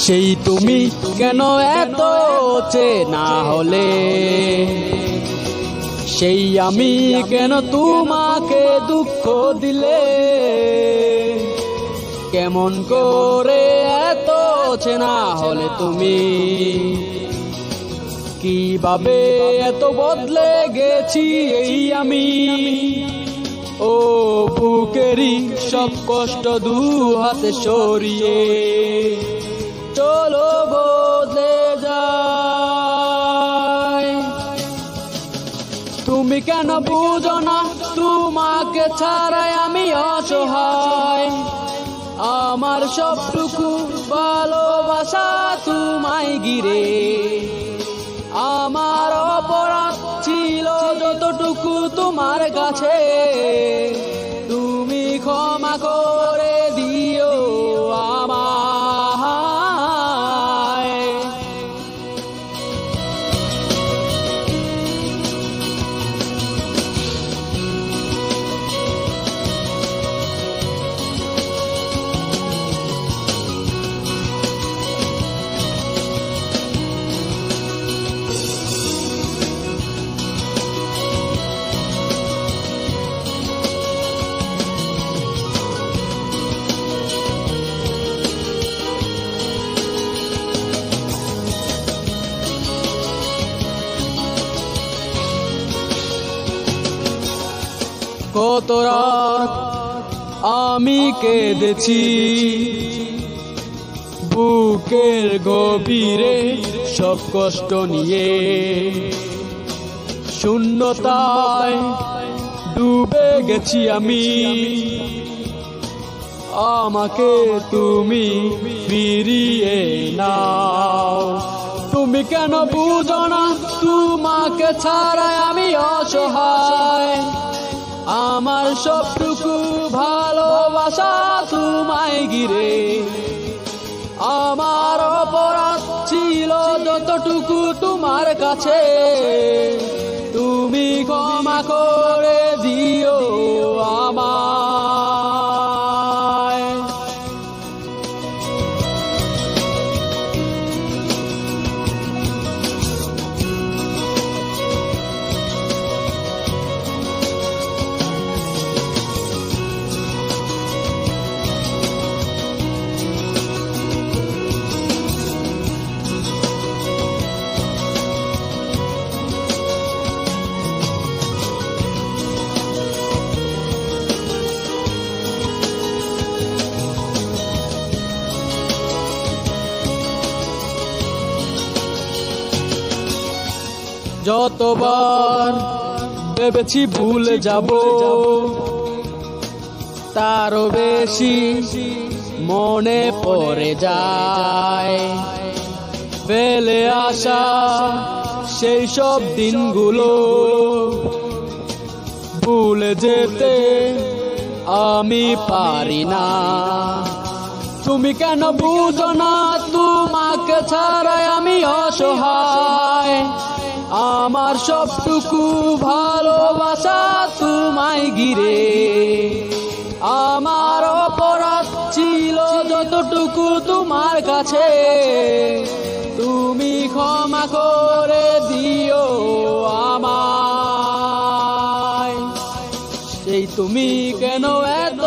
সেই তুমি কেন এত চেনা হলে, সেই আমি কেন তোমাকে দুঃখ দিলে, কেমন করে এত চেনা হলে তুমি, কিভাবে এত বদলে গেছি এই আমি। ও বুকেরই সব কষ্ট দু হাতে সরিয়ে চলো বদলে যাই। তুমি কেন বুঝো না তোমাকে ছাড়াই আমি অসহায়, আমার সবটুকু ভালোবাসা তোমায় ঘিরে। আমার অপরাধ ছিল যতটুকু তোমার কাছে, তুমি ক্ষমা করে দিও আমায়। কত রাত আমি কেঁদেছি বুকের গভীরে সব কষ্ট নিয়ে, শূন্যতায় ডুবে গেছি আমি। আমাকে তুমি ফিরিয়ে নাও। তুমি কেন বুঝো না তোমাকে ছাড়াই আমি অসহায়, আমার সবটুকু ভালোবাসা তোমায় ঘিরে। আমার অপরাধ ছিল যতটুকু তোমার কাছে, তুমি ক্ষমা করে দিও আমায়। যতবার ভেবেছি ভুলে যাব, তারও বেশি মনে পড়ে যায়। ফেলে আসা সেই সব দিনগুলো ভুলে যেতে আমি পারি না। তুমি কেন বুঝো না তোমাকে ছাড়াই আমি অসহায়, আমার সবটুকু ভালোবাসা তোমায় ঘিরে। আমার অপরাধ ছিল যতটুকু তোমার কাছে, তুমি ক্ষমা করে দিও আমায়। সেই তুমি কেন এত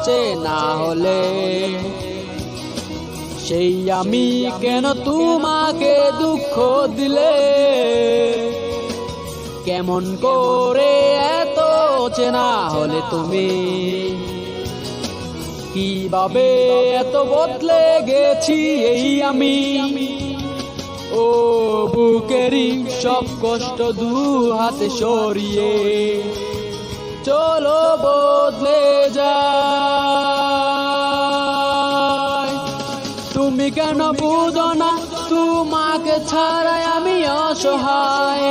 চেনা হলে, সেই আমি কেন তোমাকে দুঃখ দিলে, কেমন করে এত চেনা হলে তুমি, কিভাবে এত বদলে গেছি এই আমি। ও বুকেরই সব কষ্ট দু হাতে সরিয়ে চলো বদলে যাই। তুমি কেন বুঝো না তোমাকে ছাড়াই আমি অসহায়,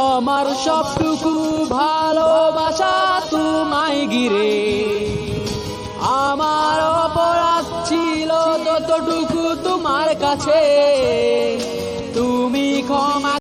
আমার সবটুকু ভালোবাসা তোমায় ঘিরে। আমার অপরাধ ছিল যতটুকু তোমার কাছে,